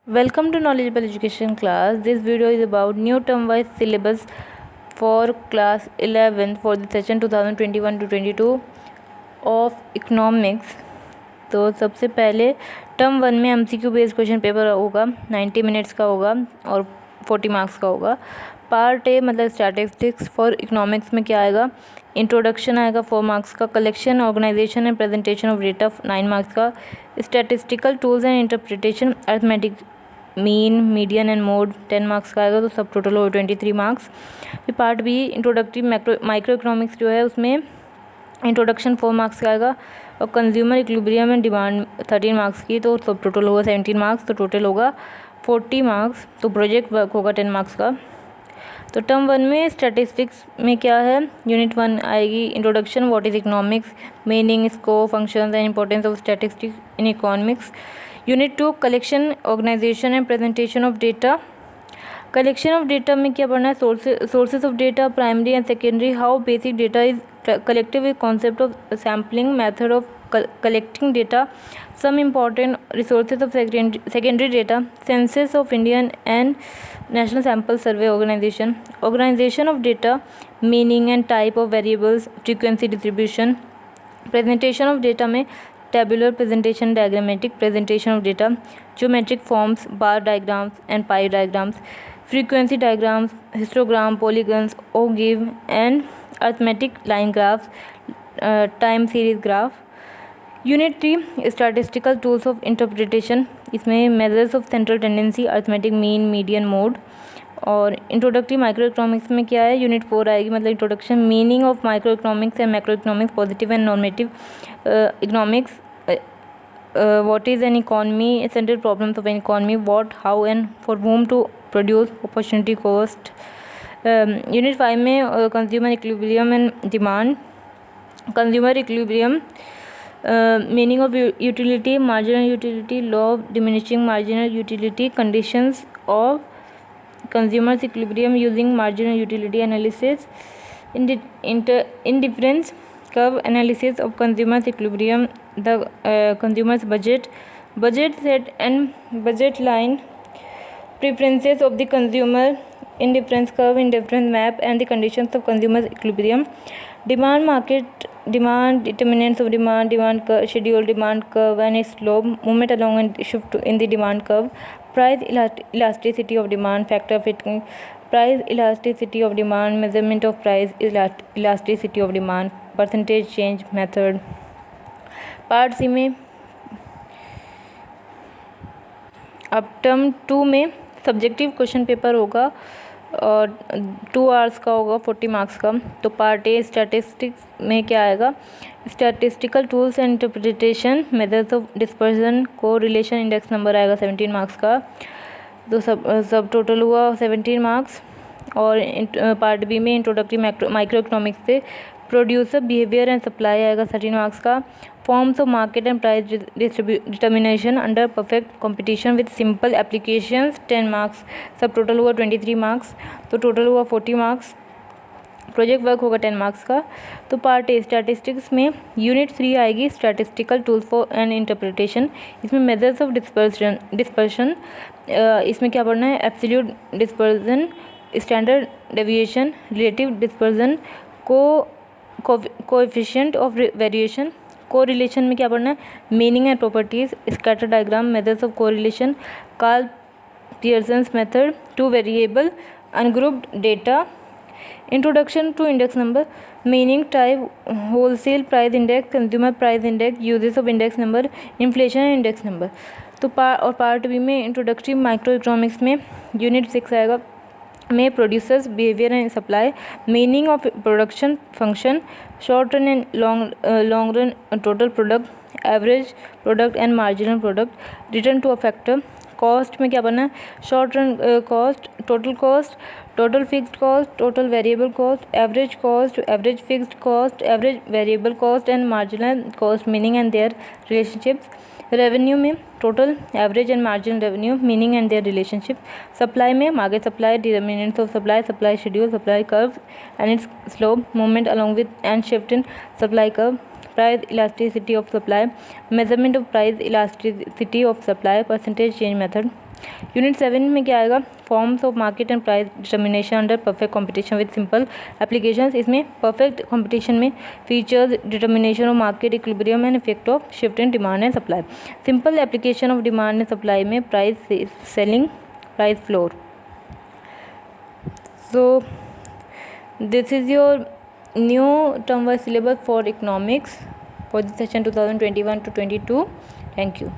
Welcome to Knowledgeable Education class. This video is about new term-wise syllabus for class 11 for the session 2021 to 22 of economics. तो सबसे पहले term 1 में MCQ based question paper होगा, 90 minutes का होगा और 40 marks का होगा। पार्ट ए मतलब स्टैटिस्टिक्स फॉर इकोनॉमिक्स में क्या आएगा, इंट्रोडक्शन आएगा 4 मार्क्स का, collection organisation and presentation of data 9 marks का, statistical tools and interpretation arithmetic mean median and mode 10 marks का आएगा, तो सब टोटल हो 23 मार्क्स। फिर part B introductory micro economics जो है उसमें इंट्रोडक्शन 4 मार्क्स का आएगा और consumer equilibrium and demand 13 marks की, तो सब टोटल होगा 17 मार्क्स, तो टोटल होगा 40 मार्क्स। तो प्रोजेक्ट वर्क होगा 10 मार्क्स का। तो टर्म 1 में स्टैटिस्टिक्स में क्या है, यूनिट 1 आएगी introduction, what is economics, meaning, scope, functions and importance of statistics in economics. Unit 2 collection organisation and presentation of data. Collection of data में क्या पढ़ना है, sources of data, primary and secondary, how basic data is collected with concept of sampling, method of collecting data, some important resources of secondary data, census of Indian and National Sample Survey Organization, organization of data, meaning and type of variables, frequency distribution, presentation of data में tabular presentation, diagrammatic presentation of data, geometric forms, bar diagrams and pie diagrams, frequency diagrams, histogram, polygons, ogive and arithmetic line graphs, time series graph. Unit 3 statistical tools of interpretation, इसमें measures of central tendency, arithmetic mean, median, mode. और introductory micro economics में क्या है, unit 4 आएगी मतलब introduction, meaning of microeconomics and macroeconomics, positive and normative economics, what is an economy, central problems of an economy, what, how and for whom to produce, opportunity cost. Unit 5 में consumer equilibrium and demand, consumer equilibrium, meaning of utility, marginal utility, law of diminishing marginal utility, conditions of consumers equilibrium using marginal utility analysis, indifference curve analysis of consumers equilibrium, the consumers budget set and budget line, preferences of the consumer, indifference curve, indifference map and the conditions of consumers equilibrium, demand market, demand, determinants of demand, demand curve, schedule, demand curve and its slope, movement along and shift in the demand curve, price elasticity of demand, factor fitting, price elasticity of demand, measurement of price elasticity of demand, percentage change method. Part C में अब term 2 में subjective question paper होगा और 2 hours का होगा, 40 marks का। तो part A statistics में क्या आएगा, statistical tools and interpretation, methods of dispersion, को रिलेशन, इंडेक्स नंबर आएगा 17 मार्क्स का, तो सब टोटल हुआ 17 मार्क्स। और पार्ट बी में इंट्रोडक्टरी माइक्रो इकोनॉमिक्स से प्रोड्यूसर बिहेवियर एंड सप्लाई आएगा 13 मार्क्स का, forms of market and price determination under perfect competition with simple applications 10 marks, सब टोटल हुआ 23 मार्क्स, तो टोटल हुआ 40 मार्क्स। प्रोजेक्ट वर्क होगा 10 मार्क्स का। तो पार्ट ए स्टैटिस्टिक्स में यूनिट 3 आएगी statistical tools for and interpretation, इसमें मेथड्स ऑफ डिस्पर्शन, इसमें क्या पढ़ना है, absolute dispersion, standard deviation, relative dispersion, coefficient of variation, correlation में क्या पढ़ना है, meaning and properties, scatter diagram, methods of correlation, Karl Pearson's method, two variable ungrouped data, introduction to index number, meaning, type, wholesale price index, consumer price index, uses of index number, inflation and index number. तो part B में introductory micro economics में unit 6 आएगा, में producers behaviour and supply, meaning of production function, short run and long run total product, average product and marginal product, return to a factor. Cost में क्या बनना है, short run cost, total fixed cost, total variable cost, average fixed cost, average variable cost and marginal cost, meaning and their relationships. Revenue में total, average and marginal revenue, meaning and their relationship. Supply में market supply, determinants of supply, supply schedule, supply curve and its slope, movement along with and shift in supply curve, price elasticity of supply, measurement of price elasticity of supply, percentage change method. Unit 7 में क्या आएगा, forms of market and price determination under perfect competition with simple applications. इसमें perfect competition में features, determination of market equilibrium and effect of shift in demand and supply. Simple application of demand and supply में price ceiling, price floor. So this is your new term wise syllabus for economics for the session 2021 to 22. Thank you.